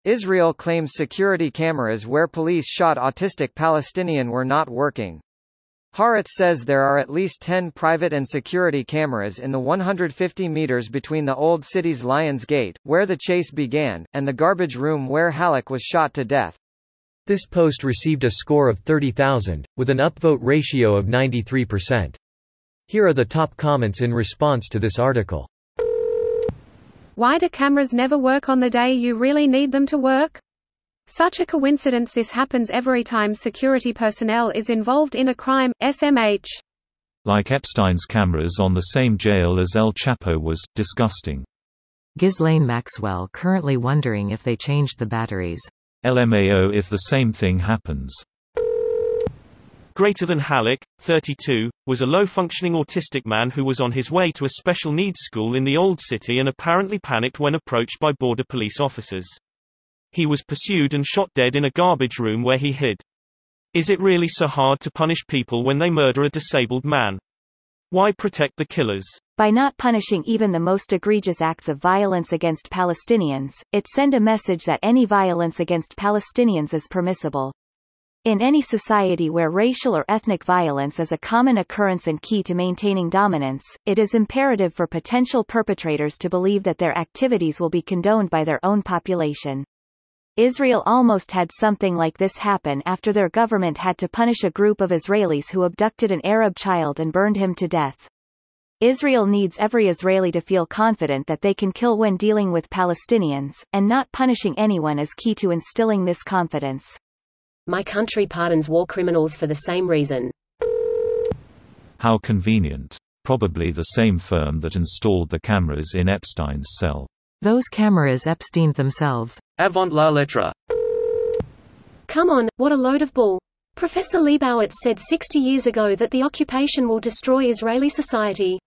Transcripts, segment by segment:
Israel claims security cameras where police shot autistic Palestinian were not working. Haaretz says there are at least 10 private and security cameras in the 150 meters between the old city's Lions Gate, where the chase began, and the garbage room where Haaretz was shot to death. This post received a score of 30,000, with an upvote ratio of 93%. Here are the top comments in response to this article. Why do cameras never work on the day you really need them to work? Such a coincidence. This happens every time security personnel is involved in a crime. SMH. Like Epstein's cameras on the same jail as El Chapo was, disgusting. Ghislaine Maxwell currently wondering if they changed the batteries. LMAO if the same thing happens. Greater than Halleck, 32, was a low-functioning autistic man who was on his way to a special needs school in the Old City and apparently panicked when approached by border police officers. He was pursued and shot dead in a garbage room where he hid. Is it really so hard to punish people when they murder a disabled man? Why protect the killers? By not punishing even the most egregious acts of violence against Palestinians, it sends a message that any violence against Palestinians is permissible. In any society where racial or ethnic violence is a common occurrence and key to maintaining dominance, it is imperative for potential perpetrators to believe that their activities will be condoned by their own population. Israel almost had something like this happen after their government had to punish a group of Israelis who abducted an Arab child and burned him to death. Israel needs every Israeli to feel confident that they can kill when dealing with Palestinians, and not punishing anyone is key to instilling this confidence. My country pardons war criminals for the same reason. How convenient. Probably the same firm that installed the cameras in Epstein's cell. Those cameras Epstein themselves. Avant la lettre. Come on, what a load of bull. Professor Leibowitz said 60 years ago that the occupation will destroy Israeli society.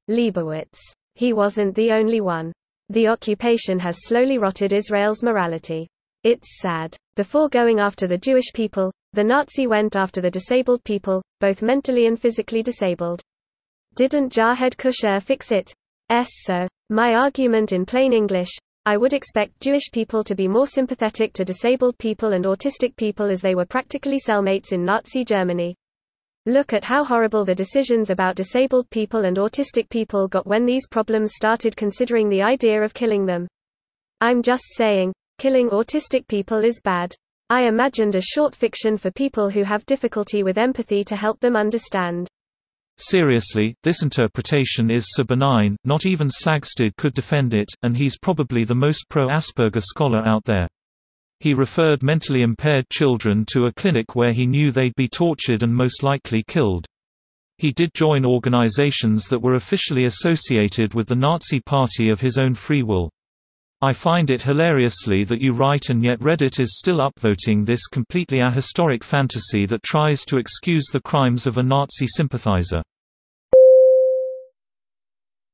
Leibowitz. He wasn't the only one. The occupation has slowly rotted Israel's morality. It's sad. Before going after the Jewish people, the Nazi went after the disabled people, both mentally and physically disabled. Didn't Jahed Kusher fix it? So, my argument in plain English, I would expect Jewish people to be more sympathetic to disabled people and autistic people as they were practically cellmates in Nazi Germany. Look at how horrible the decisions about disabled people and autistic people got when these problems started considering the idea of killing them. I'm just saying, killing autistic people is bad. I imagined a short fiction for people who have difficulty with empathy to help them understand. Seriously, this interpretation is so benign, not even Sagsted could defend it, and he's probably the most pro-Asperger scholar out there. He referred mentally impaired children to a clinic where he knew they'd be tortured and most likely killed. He did join organizations that were officially associated with the Nazi Party of his own free will. I find it hilariously that you write and yet Reddit is still upvoting this completely ahistoric fantasy that tries to excuse the crimes of a Nazi sympathizer.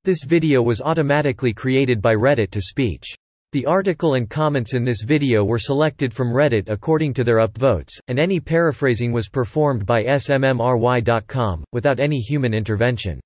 This video was automatically created by Reddit to speech. The article and comments in this video were selected from Reddit according to their upvotes, and any paraphrasing was performed by smmry.com, without any human intervention.